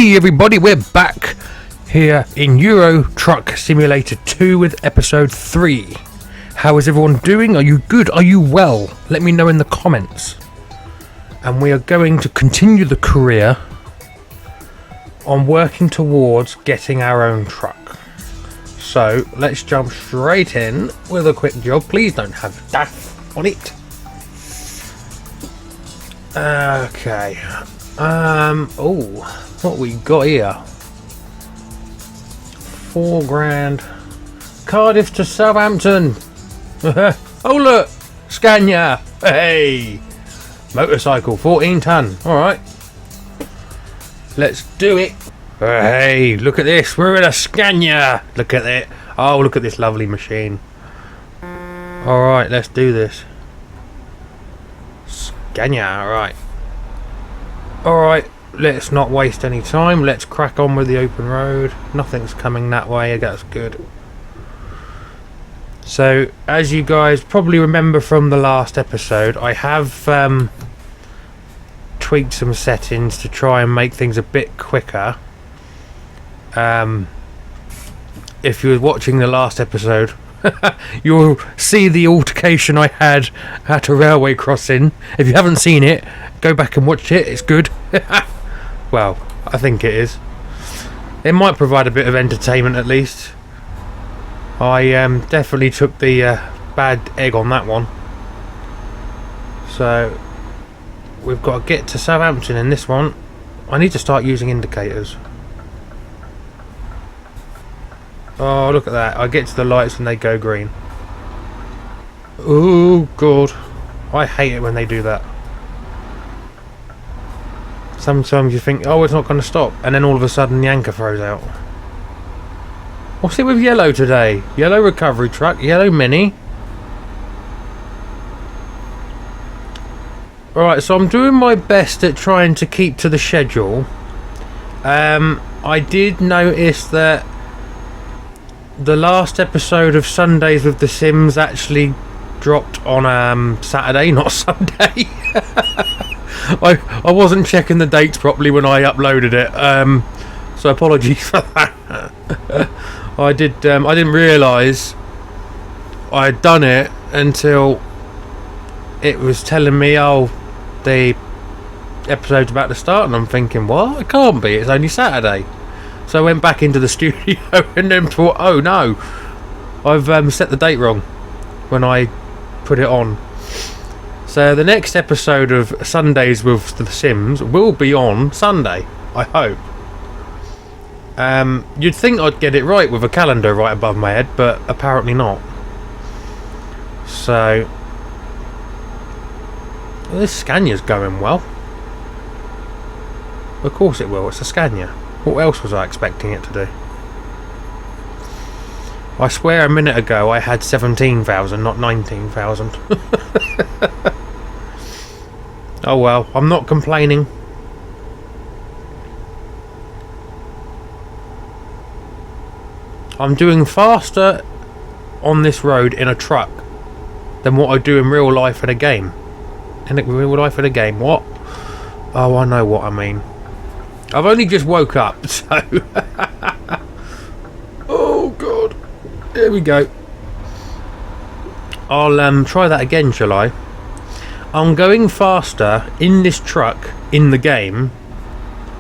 Hey everybody, we're back here in Euro Truck Simulator 2 with episode 3. How is everyone doing? Are you good? Are you well? Let me know in the comments. And we are going to continue the career on working towards getting our own truck. So let's jump straight in with a quick job. Please don't have DAF on it. Okay. What we got here? £4,000. Cardiff to Southampton. Oh look, Scania. Hey, motorcycle, 14 ton. All right, let's do it. Hey, look at this. We're in a Scania. Look at it. Oh, look at this lovely machine. All right, let's do this. Scania. All right. All right. Let's not waste any time. Let's crack on with the open road. Nothing's coming that way. That's good. So, as you guys probably remember from the last episode, I have tweaked some settings to try and make things a bit quicker. If you were watching the last episode, you'll see the altercation I had at a railway crossing. If you haven't seen it, go back and watch it. It's good. Well, I think it is. It might provide a bit of entertainment at least. I definitely took the bad egg on that one. So we've got to get to Southampton in this one. I need to start using indicators. Oh, look at that. I get to the lights and they go green. Oh god, I hate it when they do that. Sometimes you think, oh, it's not going to stop, and then all of a sudden the anchor throws out. What's it with yellow today? Yellow recovery truck, yellow mini. Alright, so I'm doing my best at trying to keep to the schedule. I did notice that the last episode of Sundays with The Sims actually dropped on Saturday, not Sunday. I wasn't checking the dates properly when I uploaded it, so apologies for that. I didn't realise I had done it until it was telling me, oh, the episode's about to start, and I'm thinking, what? It can't be, it's only Saturday. So I went back into the studio and then thought, oh no, I've set the date wrong when I put it on. So the next episode of Sundays with The Sims will be on Sunday, I hope. You'd think I'd get it right with a calendar right above my head, but apparently not. So this Scania's going well. Of course it will, it's a Scania. What else was I expecting it to do? I swear a minute ago I had 17,000, not 19,000. Oh well, I'm not complaining. I'm doing faster on this road in a truck than what I do in real life in a game. In real life in a game, what? Oh, I know what I mean. I've only just woke up, so... Oh god. Here we go. I'll try that again, shall I? I'm going faster in this truck in the game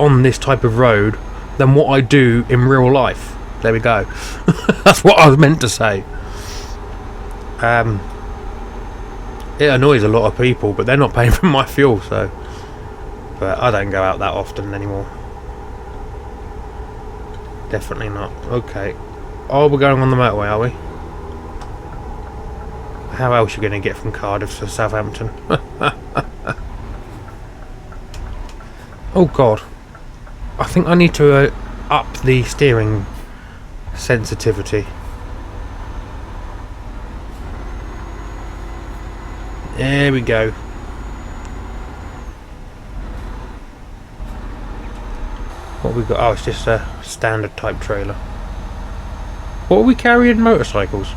on this type of road than what I do in real life. There we go. That's what I was meant to say. It annoys a lot of people, but they're not paying for my fuel, so. But I don't go out that often anymore. Definitely not. Okay. Oh, we're going on the motorway, are we? How else are you going to get from Cardiff to Southampton? Oh god. I think I need to up the steering sensitivity. There we go. What have we got? Oh, it's just a standard type trailer. What are we carrying? Motorcycles?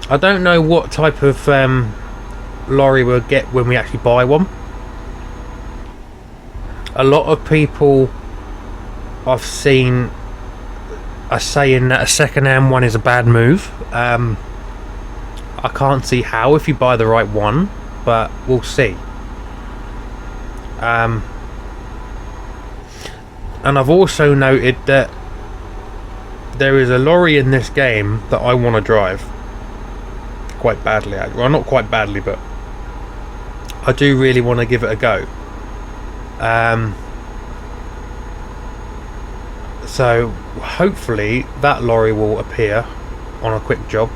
I don't know what type of lorry we'll get when we actually buy one. A lot of people I've seen are saying that a second-hand one is a bad move. I can't see how if you buy the right one, but we'll see. And I've also noted that there is a lorry in this game that I want to drive quite badly. Well, not quite badly, but I do really want to give it a go. So hopefully that lorry will appear on a quick job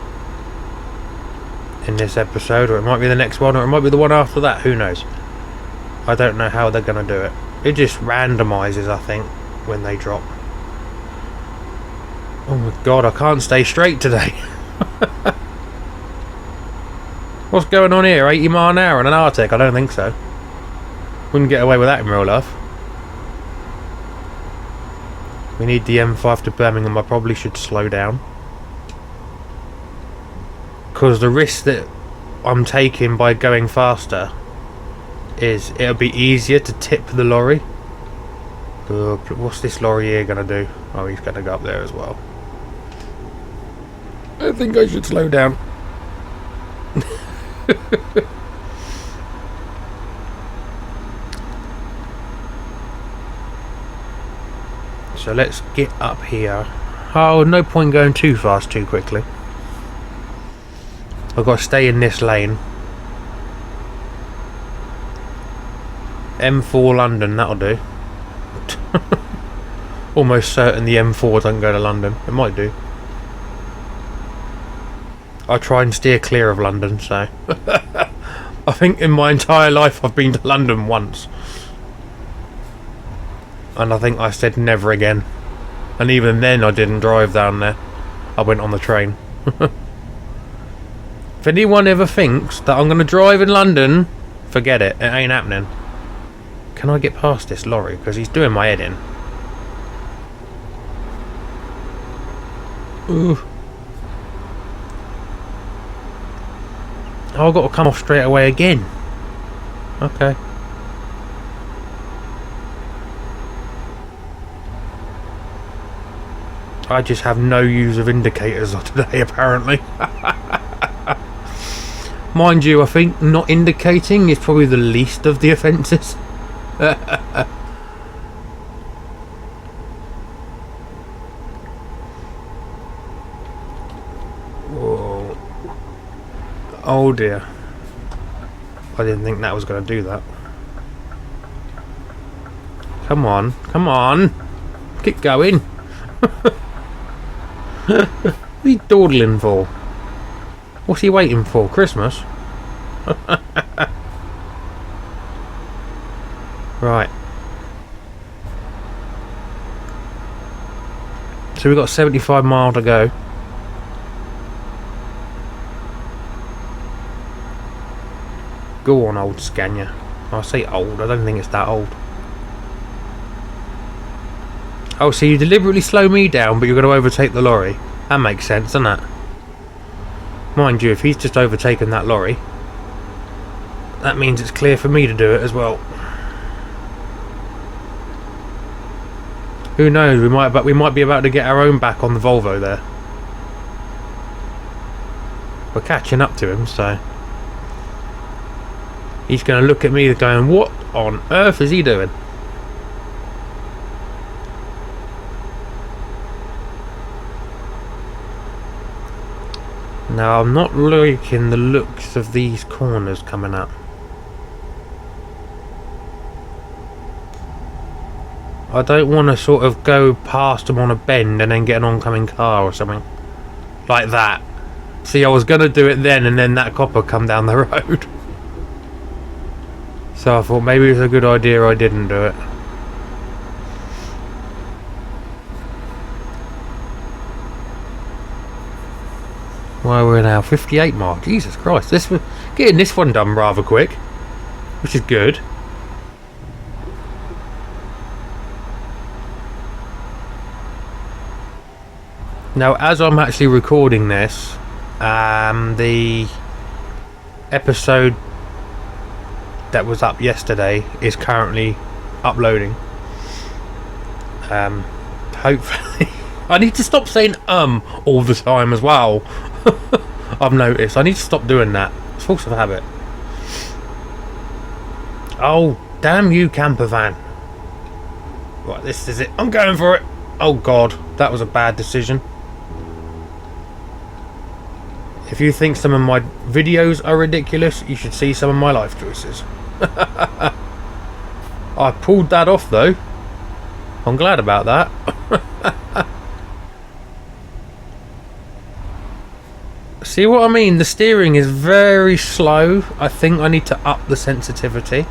in this episode, or it might be the next one, or it might be the one after that. Who knows? I don't know how they're going to do it. It just randomizes, I think, when they drop. Oh my god, I can't stay straight today. What's going on here? 80 mile an hour in an Arctic? I don't think so. Wouldn't get away with that in real life. We need the M5 to Birmingham. I probably should slow down, because the risk that I'm taking by going faster is it'll be easier to tip the lorry. What's this lorry here gonna do? Oh, he's gonna go up there as well. I think I should slow down. So let's get up here. Oh, no point going too fast too quickly. I've got to stay in this lane. M4 London, that'll do. Almost certain the M4 doesn't go to London. It might do. I try and steer clear of London, so I think in my entire life I've been to London once, and I think I said never again, and even then I didn't drive down there. I went on the train. If anyone ever thinks that I'm going to drive in London, forget it. It ain't happening. Can I get past this lorry? Because he's doing my head in. Ooh. Oh, I've got to come off straight away again. Okay. I just have no use of indicators today, apparently. Mind you, I think not indicating is probably the least of the offences. Whoa. Oh dear. I didn't think that was going to do that. Come on, come on. Keep going. What's he dawdling for? What's he waiting for? Christmas? Right. So we've got 75 miles to go. Go on, old Scania. I say old, I don't think it's that old. Oh, so you deliberately slow me down, but you're going to overtake the lorry. That makes sense, doesn't it? Mind you, if he's just overtaken that lorry, that means it's clear for me to do it as well. Who knows? We might be about to get our own back on the Volvo there. We're catching up to him, so he's going to look at me going, "What on earth is he doing?" Now, I'm not liking the looks of these corners coming up. I don't want to sort of go past them on a bend and then get an oncoming car or something like that. See, I was going to do it then, and then that copper come down the road. So I thought maybe it's a good idea I didn't do it. Well, we're now 58 miles. Jesus Christ, getting this one done rather quick, which is good. Now, as I'm actually recording this, the episode that was up yesterday is currently uploading. Hopefully. I need to stop saying all the time as well. I've noticed. I need to stop doing that. It's force of habit. Oh, damn you, camper van. Right, this is it. I'm going for it. Oh god, that was a bad decision. If you think some of my videos are ridiculous, you should see some of my life choices. I pulled that off though. I'm glad about that. See what I mean? The steering is very slow. I think I need to up the sensitivity.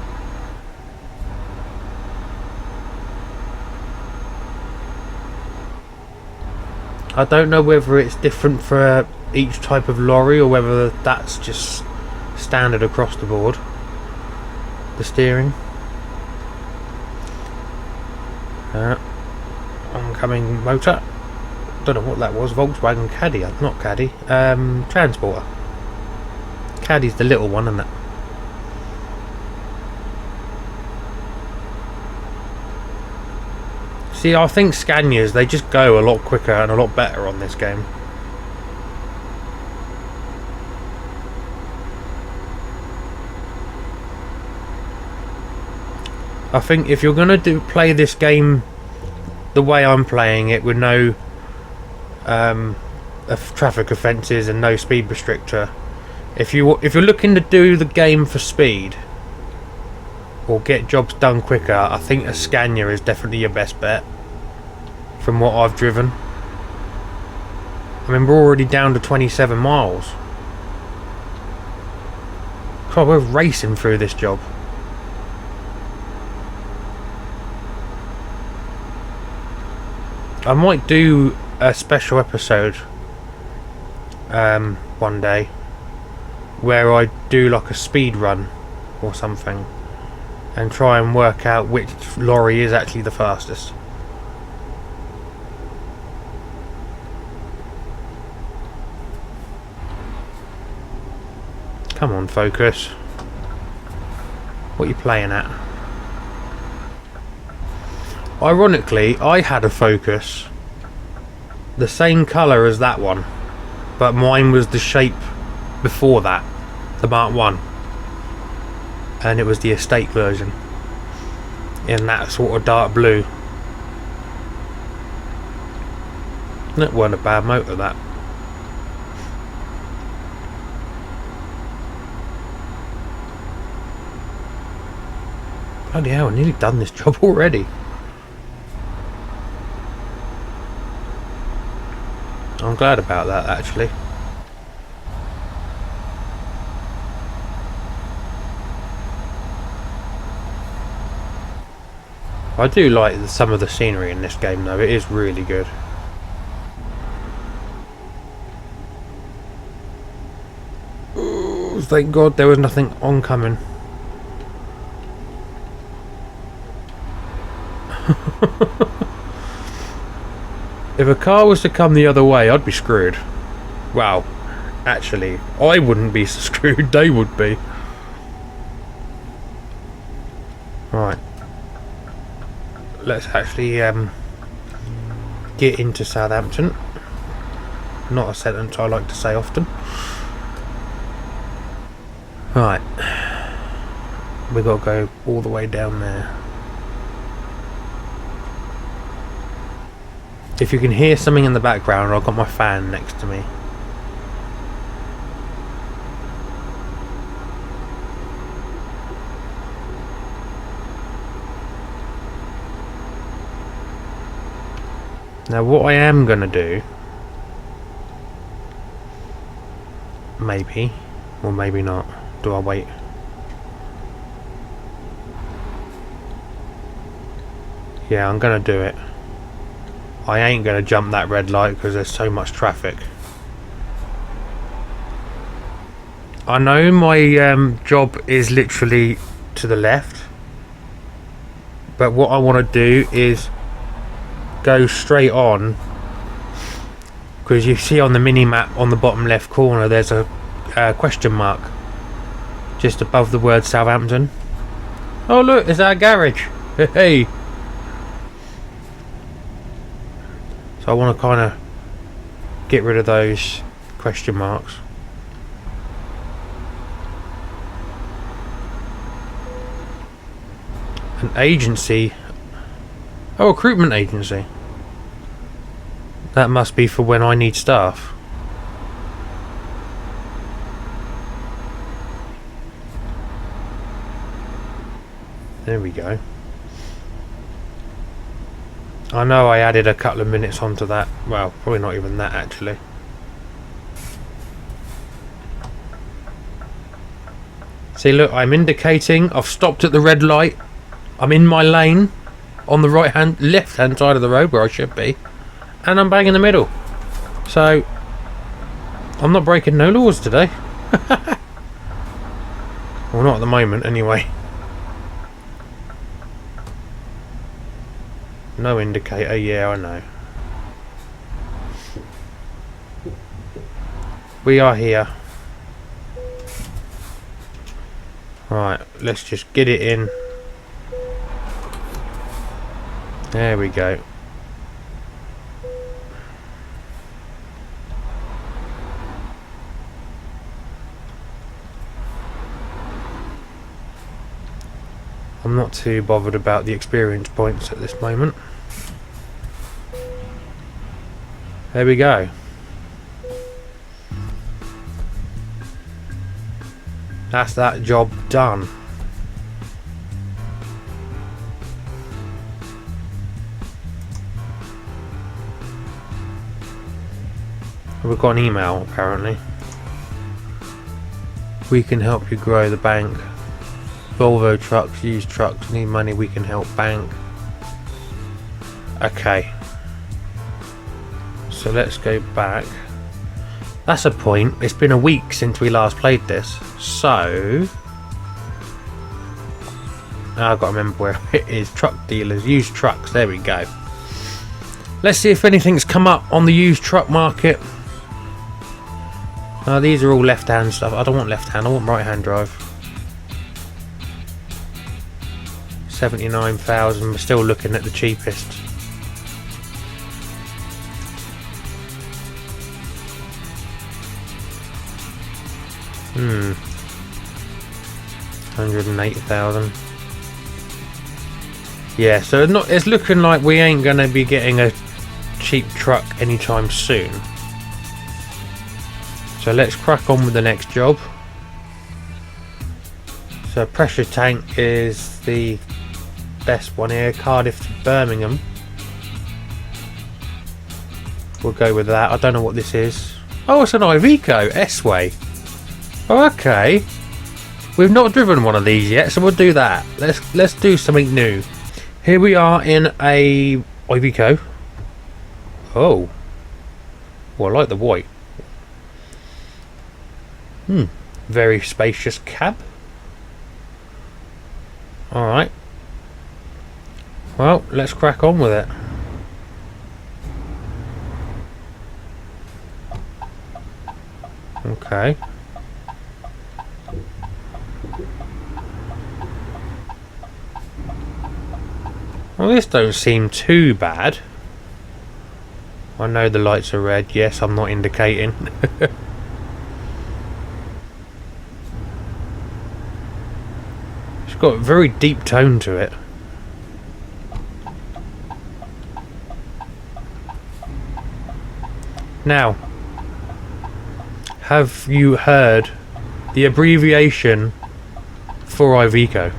I don't know whether it's different for each type of lorry or whether that's just standard across the board. The steering. Oncoming motor. Don't know what that was. Volkswagen Caddy, not Caddy. Transporter. Caddy's the little one, isn't it? See, I think Scanias, they just go a lot quicker and a lot better on this game. I think if you're going to play this game the way I'm playing it, with no traffic offences and no speed restrictor, if you're looking to do the game for speed or get jobs done quicker, I think a Scania is definitely your best bet from what I've driven. I mean, we're already down to 27 miles. God, we're racing through this job. I might do a special episode one day where I do like a speed run or something and try and work out which lorry is actually the fastest. Come on, focus. What are you playing at? Ironically, I had a Focus the same colour as that one, but mine was the shape before that, the Mark 1, and it was the estate version in that sort of dark blue. That wasn't a bad motor, that. Bloody hell, I've nearly done this job already. I'm glad about that, actually. I do like some of the scenery in this game though, it is really good. Ooh, thank God there was nothing oncoming. If a car was to come the other way, I'd be screwed. Wow. Actually, I wouldn't be so screwed, they would be. Right. Let's actually get into Southampton. Not a sentence I like to say often. Right. We got to go all the way down there. If you can hear something in the background, I've got my fan next to me. Now what I am going to do, maybe, or maybe not, do I wait? Yeah, I'm going to do it. I ain't going to jump that red light because there's so much traffic. I know my job is literally to the left, but what I want to do is go straight on, because you see on the mini-map on the bottom left corner there's a question mark just above the word Southampton. Oh look, it's our garage. Hey. So I want to kind of get rid of those question marks. An agency. Oh, recruitment agency. That must be for when I need staff. There we go. I know I added a couple of minutes onto that. Well, probably not even that actually. See, look, I'm indicating. I've stopped at the red light. I'm in my lane on the left hand side of the road where I should be, and I'm bang in the middle. So I'm not breaking no laws today. Well, not at the moment anyway. No indicator, yeah, I know. We are here. Right, let's just get it in. There we go. I'm not too bothered about the experience points at this moment. There we go. That's that job done. We've got an email apparently. We can help you grow the bank. Volvo trucks, used trucks, need money, we can help bank. Okay. So let's go back. That's a point. It's been a week since we last played this. So now I've got to remember where it is. Truck dealers, used trucks, there we go. Let's see if anything's come up on the used truck market. These are all left hand stuff. I don't want left hand, I want right hand drive. 79,000, we're still looking at the cheapest. Hmm. 108,000. Yeah, so it's looking like we ain't gonna be getting a cheap truck anytime soon. So let's crack on with the next job. So pressure tank is the best one here, Cardiff to Birmingham. We'll go with that. I don't know what this is. Oh, it's an Iveco S-Way. Oh, okay. We've not driven one of these yet, so we'll do that. Let's do something new. Here we are in a Iveco. Oh. Well, I like the white. Very spacious cab. Alright. Well, let's crack on with it. Okay. Well, this don't seem too bad. I know the lights are red. Yes, I'm not indicating. It's got a very deep tone to it. Now, have you heard the abbreviation for Iveco?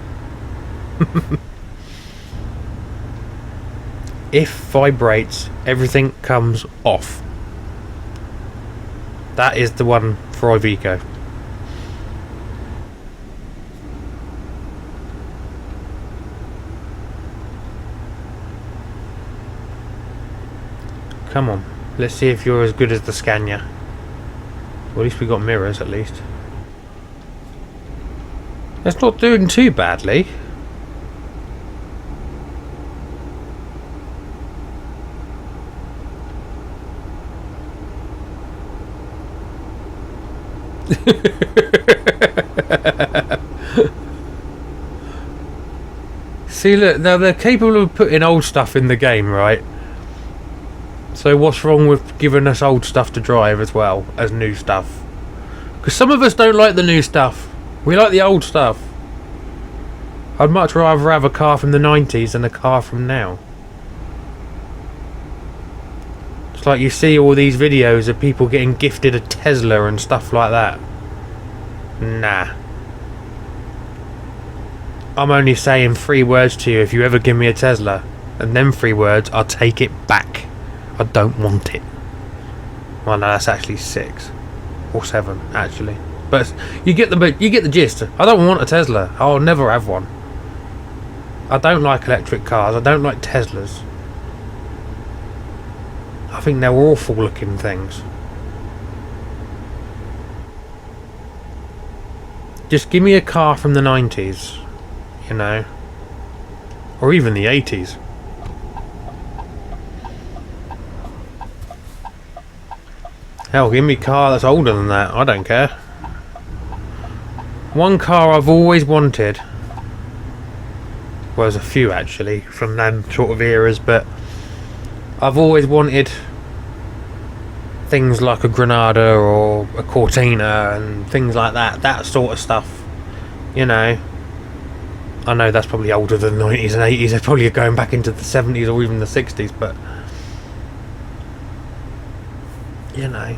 If vibrates, everything comes off. That is the one for Iveco. Come on, let's see if you're as good as the Scania. Well, at least we got mirrors, at least. It's not doing too badly. See, look, now they're capable of putting old stuff in the game, right? So what's wrong with giving us old stuff to drive as well as new stuff? Because some of us don't like the new stuff. We like the old stuff. I'd much rather have a car from the 90s than a car from now. It's like you see all these videos of people getting gifted a Tesla and stuff like that. Nah. I'm only saying 3 words to you if you ever give me a Tesla. And them 3 words, I'll take it back. I don't want it. Well, no, that's actually 6. Or 7, actually. But you get the gist. I don't want a Tesla. I'll never have one. I don't like electric cars. I don't like Teslas. I think they're awful looking things. Just give me a car from the 90s. You know. Or even the 80s. Hell, give me a car that's older than that. I don't care. One car I've always wanted. Well, there's a few actually from them sort of eras, but I've always wanted things like a Granada or a Cortina and things like that. That sort of stuff. You know. I know that's probably older than the 90s and 80s. They're probably going back into the 70s or even the 60s, but you know,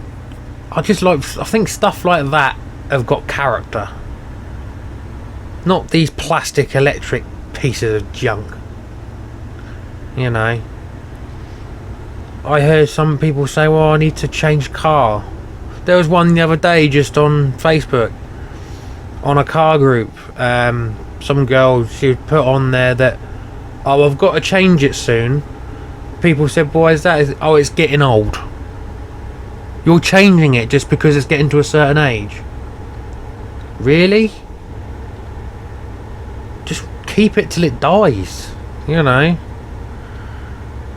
I think stuff like that have got character. Not these plastic electric pieces of junk. You know. I heard some people say, well, I need to change car. There was one the other day just on Facebook. On a car group. Some girl, she put on there that, oh, I've got to change it soon. People said, why is that? Oh, it's getting old. You're changing it just because it's getting to a certain age. Really? Just keep it till it dies. You know.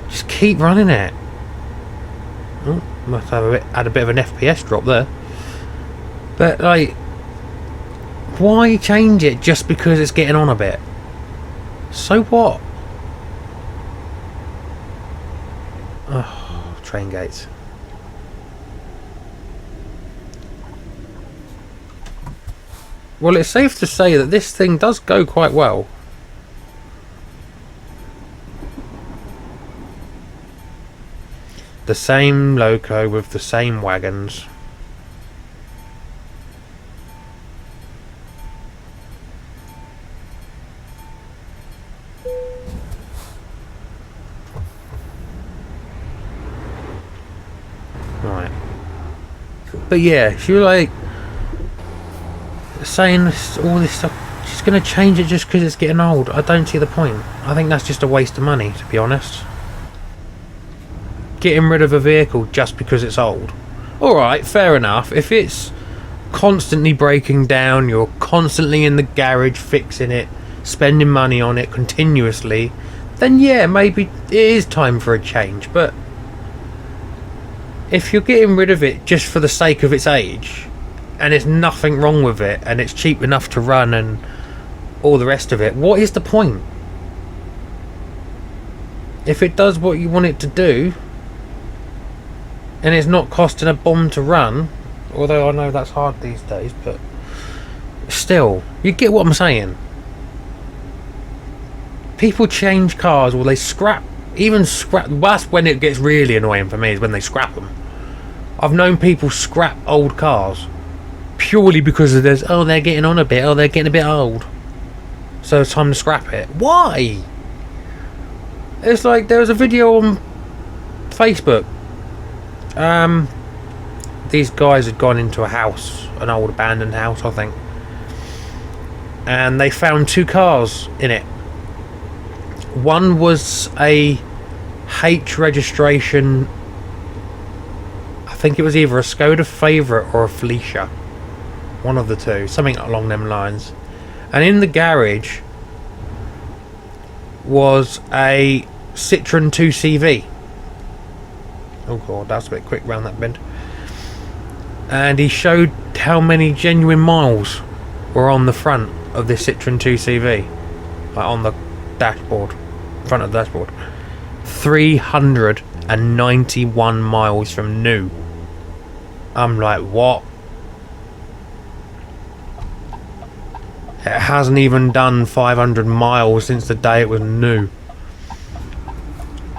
Just keep running it. Oh, must have had a bit of an FPS drop there. But like, why change it just because it's getting on a bit? So what? Oh, train gates. Well, it's safe to say that this thing does go quite well. The same loco with the same wagons. Right. But yeah, she was like saying all this stuff. She's going to change it just because it's getting old. I don't see the point. I think that's just a waste of money, to be honest. Getting rid of a vehicle just because it's old. Alright, fair enough. If it's constantly breaking down, you're constantly in the garage fixing it, spending money on it continuously, then yeah, maybe it is time for a change. But if you're getting rid of it just for the sake of its age, and there's nothing wrong with it, and it's cheap enough to run and all the rest of it, what is the point? If it does what you want it to do, and it's not costing a bomb to run, although I know that's hard these days, but still, you get what I'm saying. People change cars, or they scrap, that's when it gets really annoying for me, is when they scrap them. I've known people scrap old cars purely because of this, oh, they're getting on a bit, oh, they're getting a bit old, so it's time to scrap it. Why? It's like there was a video on Facebook. These guys had gone into a house, an old abandoned house, I think, and they found 2 cars in it. One was a H registration, I think it was either a Skoda Favourite or a Felicia, one of the two, something along them lines. And in the garage was a Citroen 2CV. Oh god, that's a bit quick round that bend. And he showed how many genuine miles were on the front of this Citroen 2CV, like on the dashboard, front of the dashboard. 391 miles from new. I'm like, what? It hasn't even done 500 miles since the day it was new.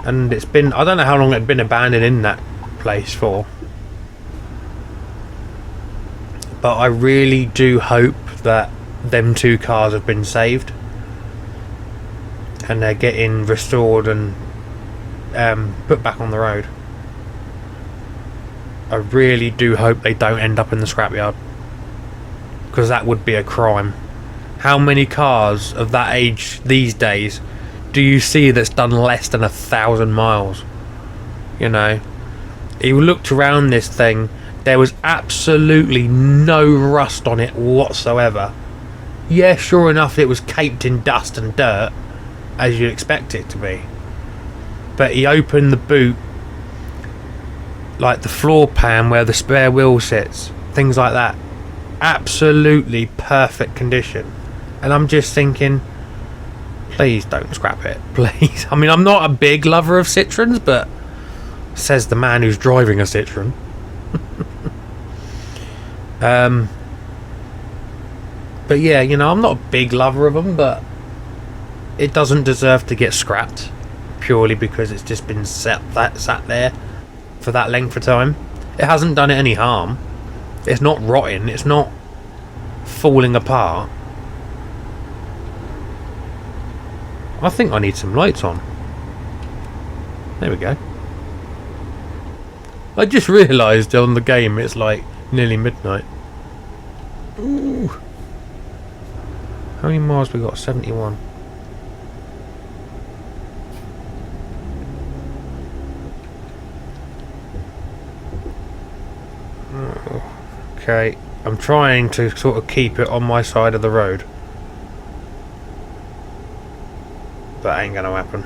And it's been, I don't know how long it had been abandoned in that place for. But I really do hope that them two cars have been saved. And they're getting restored and put back on the road. I really do hope they don't end up in the scrapyard. Because that would be a crime. How many cars of that age these days do you see that's done less than 1,000 miles? You know, you looked around this thing, there was absolutely no rust on it whatsoever. Yeah, sure enough, it was caked in dust and dirt, as you'd expect it to be. But he opened the boot, like the floor pan where the spare wheel sits, things like that. Absolutely perfect condition. And I'm just thinking, please don't scrap it, please. I mean, I'm not a big lover of Citroens, but says the man who's driving a Citroen. But yeah, you know, I'm not a big lover of them, but it doesn't deserve to get scrapped purely because it's just been sat there for that length of time. It hasn't done it any harm. It's not rotting. It's not falling apart. I think I need some lights on. There we go. I just realised on the game it's like nearly midnight. Ooh. How many miles we got? 71. Okay, I'm trying to sort of keep it on my side of the road. That ain't gonna happen.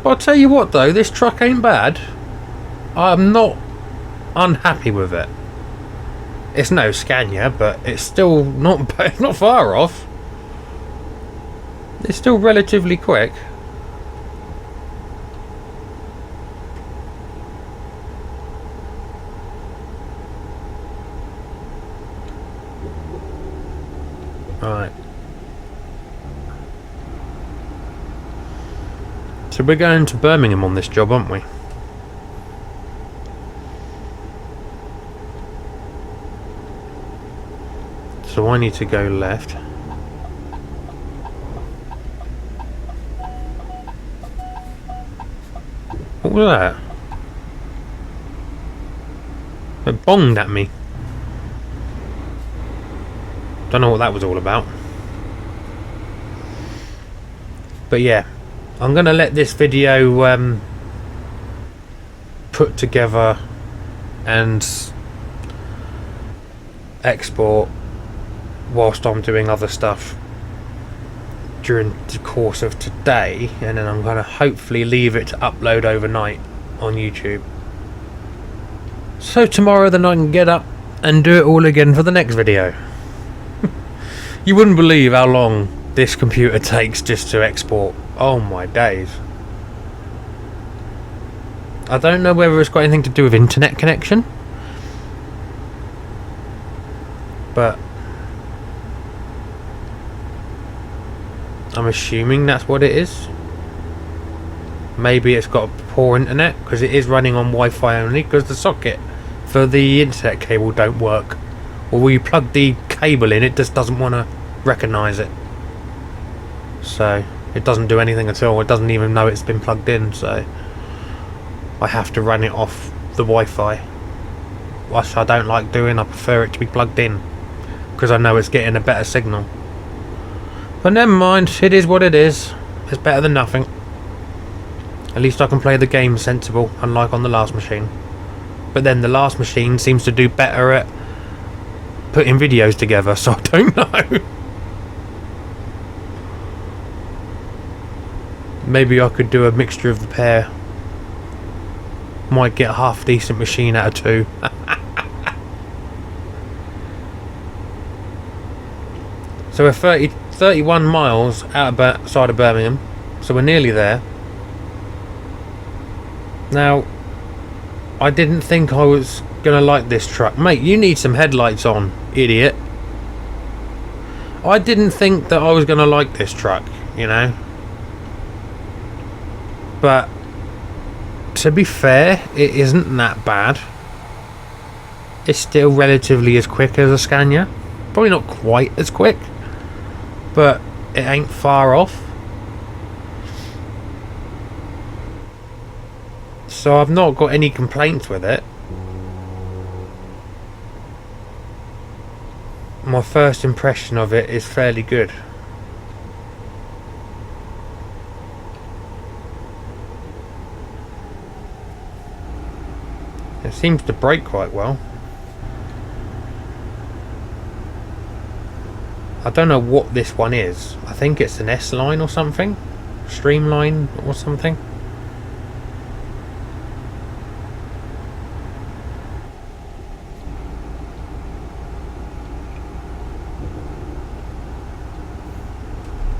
But I'll tell you what though, this truck ain't bad. I'm not unhappy with it. It's no Scania, but it's still not far off. It's still relatively quick. Right. So we're going to Birmingham on this job, aren't we? So I need to go left. What was that? It bonged at me. Don't know what that was all about. But yeah, I'm going to let this video put together and export whilst I'm doing other stuff during the course of today, and then I'm going to hopefully leave it to upload overnight on YouTube. So tomorrow then I can get up and do it all again for the next video. You wouldn't believe how long this computer takes just to export. Oh my days. I don't know whether it's got anything to do with internet connection, but I'm assuming that's what it is. Maybe it's got a poor internet because it is running on Wi-Fi only, because the socket for the internet cable don't work. Or when you plug the cable in, it just doesn't want to recognise it. So it doesn't do anything at all. It doesn't even know it's been plugged in. So I have to run it off the Wi-Fi, which I don't like doing. I prefer it to be plugged in because I know it's getting a better signal. But never mind, it is what it is. It's better than nothing. At least I can play the game sensible, unlike on the last machine. But then the last machine seems to do better at putting videos together, so I don't know. Maybe I could do a mixture of the pair. Might get a half decent machine out of two. So a 30 31 miles outside of Birmingham, so we're nearly there. Now, I didn't think I was gonna like this truck. Mate, you need some headlights on, idiot. I didn't think that I was gonna like this truck, you know. But to be fair, it isn't that bad. It's still relatively as quick as a Scania. Probably not quite as quick, but it ain't far off. So I've not got any complaints with it. My first impression of it is fairly good. It seems to brake quite well. I don't know what this one is. I think it's an S-Line or something. Streamline or something.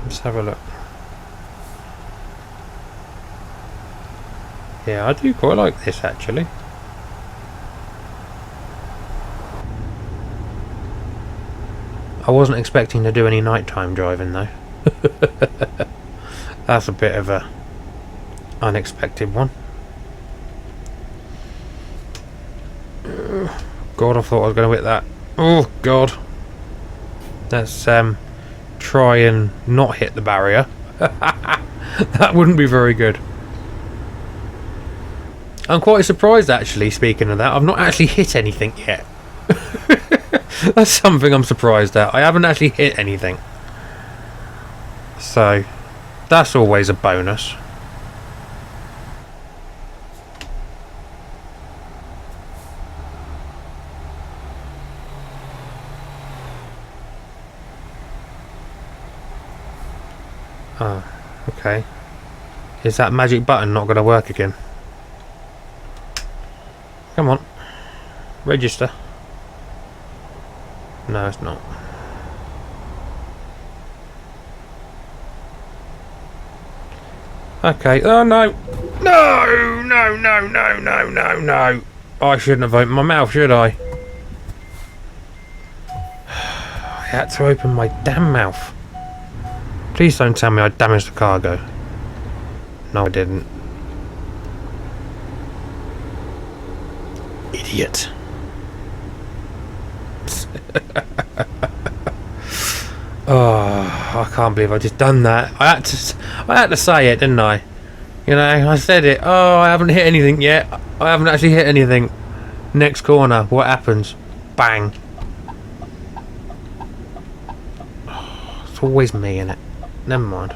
Let's have a look. Yeah, I do quite like this actually. I wasn't expecting to do any nighttime driving though. That's a bit of a unexpected one. God, I thought I was going to hit that. Oh God. Let's try and not hit the barrier. That wouldn't be very good. I'm quite surprised actually, speaking of that. I've not actually hit anything yet. That's something I'm surprised at. I haven't actually hit anything. So, that's always a bonus. Oh, okay. Is that magic button not going to work again? Come on. Register. No, it's not. Okay. Oh no! No! No! No! No! No! No! No! I shouldn't have opened my mouth, should I? I had to open my damn mouth. Please don't tell me I damaged the cargo. No, I didn't. Idiot. Oh, I can't believe I just done that. I had to say it, didn't I? You know, I said it. Oh, I haven't hit anything yet. I haven't actually hit anything. Next corner, what happens? Bang. Oh, it's always me, innit? Never mind.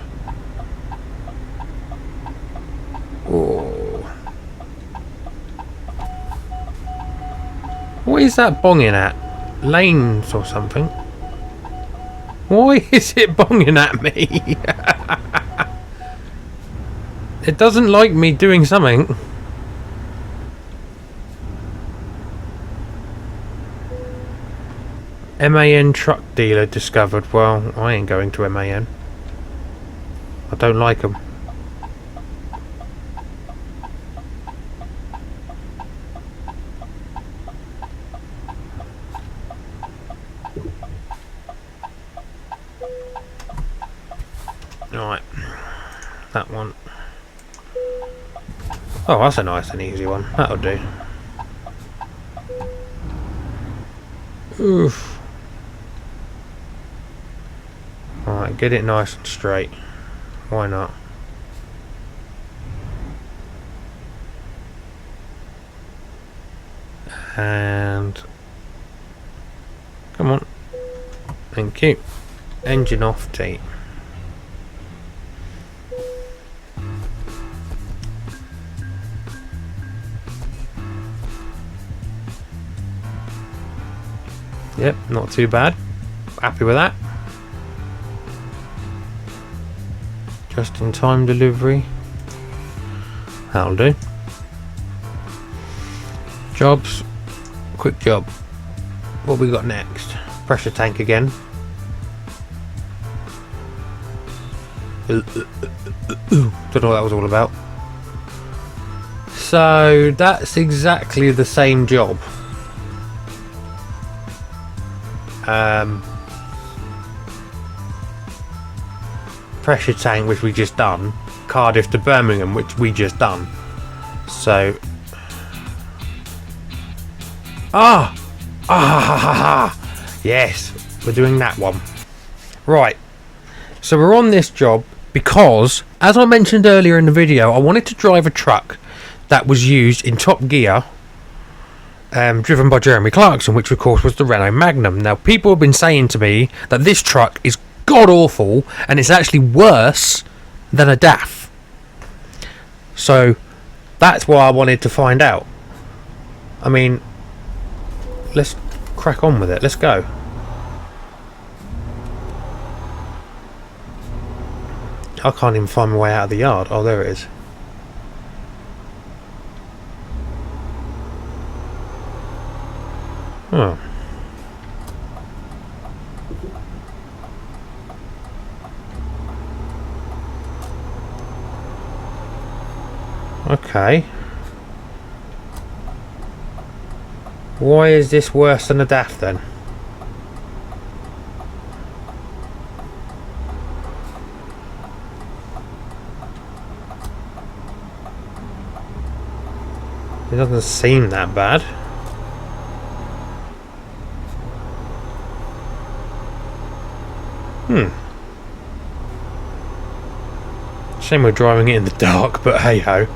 Oh. What is that bonging at? Lanes or something? Why is it bonging at me? It doesn't like me doing something. MAN truck dealer discovered. Well, I ain't going to MAN. I don't like them. Right, that one. Oh, that's a nice and easy one. That'll do. Oof. Alright, get it nice and straight. Why not? And come on. Thank you. Engine off, T. Yep, not too bad. Happy with that. Just in time delivery. That'll do. Jobs. Quick job. What we got next? Pressure tank again. Don't know what that was all about. So that's exactly the same job. Pressure tank, which we just done. Cardiff to Birmingham, which we just done. So yes, we're doing that one. Right, so we're on this job because, as I mentioned earlier in the video, I wanted to drive a truck that was used in Top Gear, driven by Jeremy Clarkson, which of course was the Renault Magnum. Now, people have been saying to me that this truck is god awful and it's actually worse than a DAF. So that's why I wanted to find out. I mean, let's crack on with it. Let's go. I can't even find my way out of the yard. Oh, there it is. Oh. Okay. Why is this worse than a DAF then? It doesn't seem that bad. Shame we're driving it in the dark, but hey ho.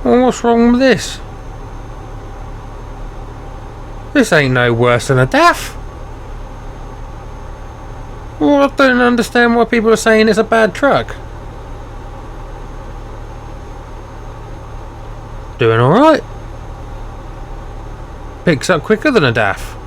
Well, what's wrong with this? This ain't no worse than a DAF. Well, I don't understand why people are saying it's a bad truck. Doing alright. Picks up quicker than a DAF.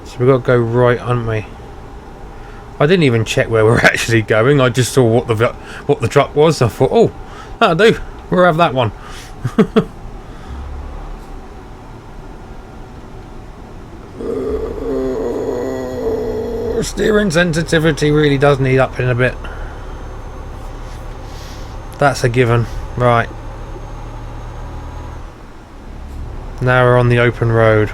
So we've got to go right, haven't we? I didn't even check where we're actually going. I just saw what the truck was. I thought, oh, that'll do. We'll have that one. Steering sensitivity really does need upping a bit. That's a given. Right. Now we're on the open road.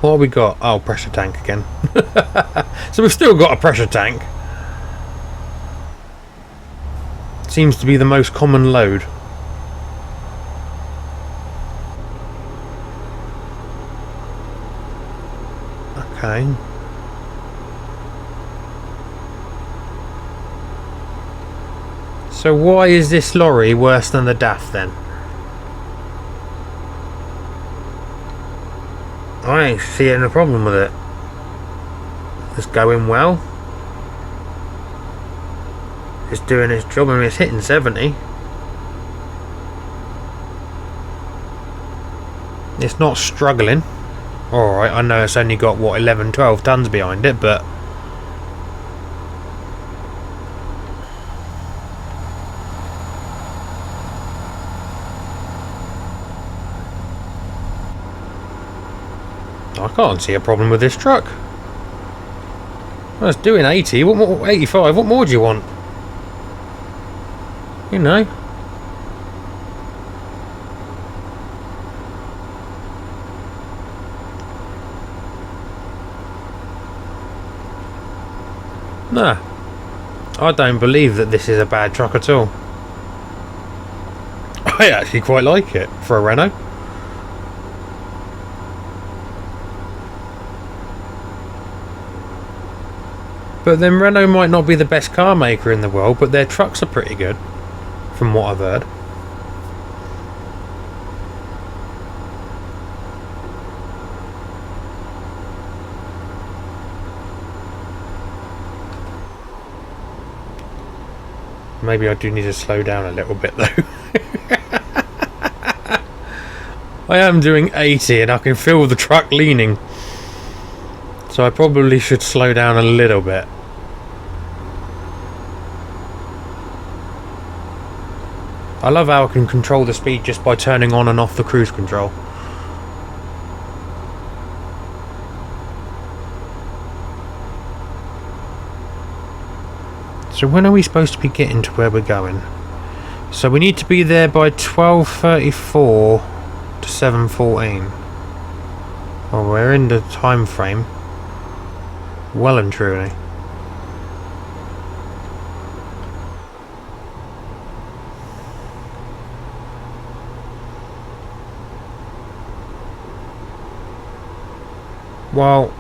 What have we got? Oh, pressure tank again. So we've still got a pressure tank. Seems to be the most common load. Okay. So why is this lorry worse than the DAF then? I ain't seeing a problem with it. It's going well. It's doing its job. I mean, it's hitting 70. It's not struggling. Alright, I know it's only got, what, 11, 12 tons behind it, but... I can't see a problem with this truck. Well, it's doing 80, what more, 85, what more do you want? You know. Nah. I don't believe that this is a bad truck at all. I actually quite like it for a Renault. But then Renault might not be the best car maker in the world, but their trucks are pretty good, from what I've heard. Maybe I do need to slow down a little bit though. I am doing 80 and I can feel the truck leaning. So I probably should slow down a little bit. I love how I can control the speed just by turning on and off the cruise control. So when are we supposed to be getting to where we're going? So we need to be there by 12:34 to 7:14. Well, we're in the time frame. Well and truly. Well,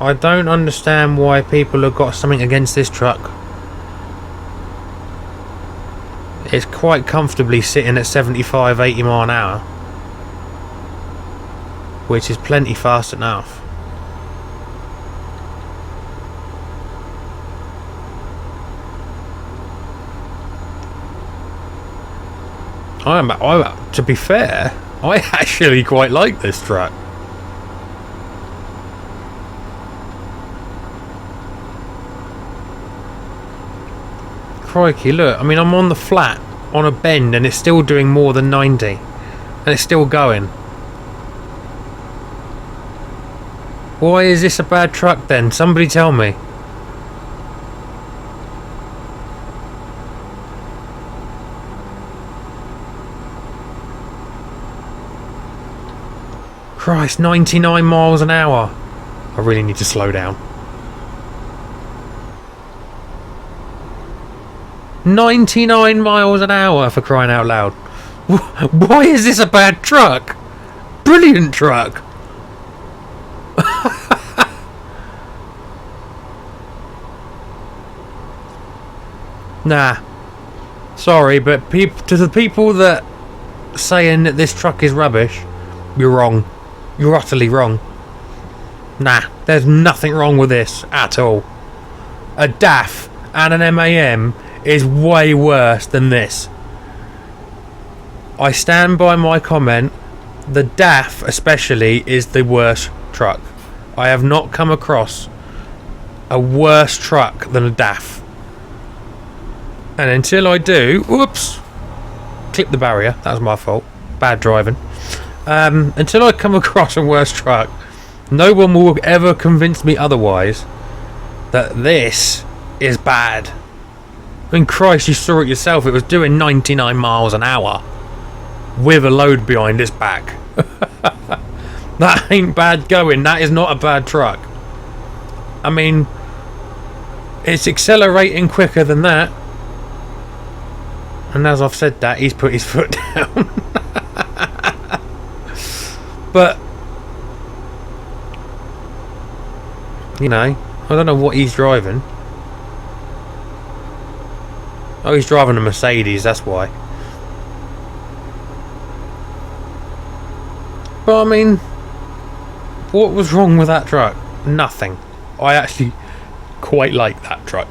I don't understand why people have got something against this truck. It's quite comfortably sitting at 75, 80 mile an hour, which is plenty fast enough. To be fair, I actually quite like this truck. Crikey, look, I mean, I'm on the flat on a bend and it's still doing more than 90 and it's still going. Why is this a bad truck then? Somebody tell me. Christ, 99 miles an hour. I really need to slow down. 99 miles an hour, for crying out loud. Why is this a bad truck? Brilliant truck. Nah. Sorry, but to the people that saying that this truck is rubbish, you're wrong. You're utterly wrong. Nah, there's nothing wrong with this at all. A DAF and an MAM is way worse than this. I stand by my comment. The DAF especially is the worst truck. I have not come across a worse truck than a DAF. And until I do, whoops, clip the barrier, that was my fault, bad driving. Until I come across a worse truck, no one will ever convince me otherwise that this is bad. I mean, Christ, you saw it yourself. It was doing 99 miles an hour with a load behind its back. That ain't bad going. That is not a bad truck. I mean, it's accelerating quicker than that. And as I've said that, he's put his foot down. But, you know, I don't know what he's driving. Oh, he's driving a Mercedes, that's why. But I mean, what was wrong with that truck? Nothing. I actually quite like that truck.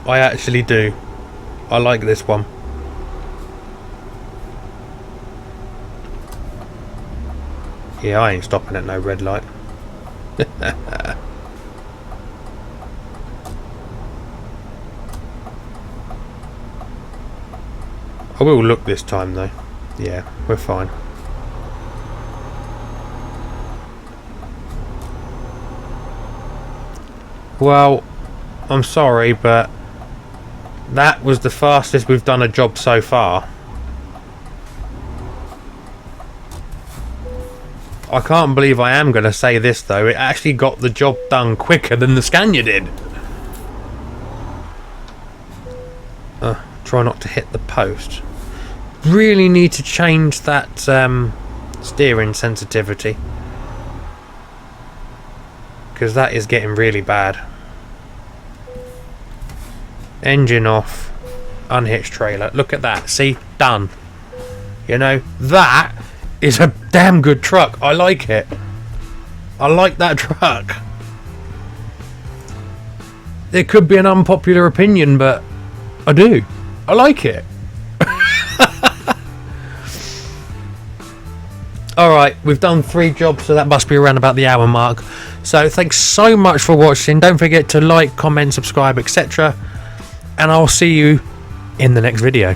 I actually do. I like this one. Yeah, I ain't stopping at no red light. I will look this time though. Yeah, we're fine. Well, I'm sorry, but that was the fastest we've done a job so far. I can't believe I am going to say this though. It actually got the job done quicker than the Scania did. Try not to hit the post. Really need to change that steering sensitivity, because that is getting really bad. Engine off, unhitched trailer. Look at that. See, done. You know, that is a damn good truck. I like it. I like that truck. It could be an unpopular opinion, but I do. I like it. Alright, we've done 3 jobs, so that must be around about the hour mark. So thanks so much for watching. Don't forget to like, comment, subscribe, etc. And I'll see you in the next video.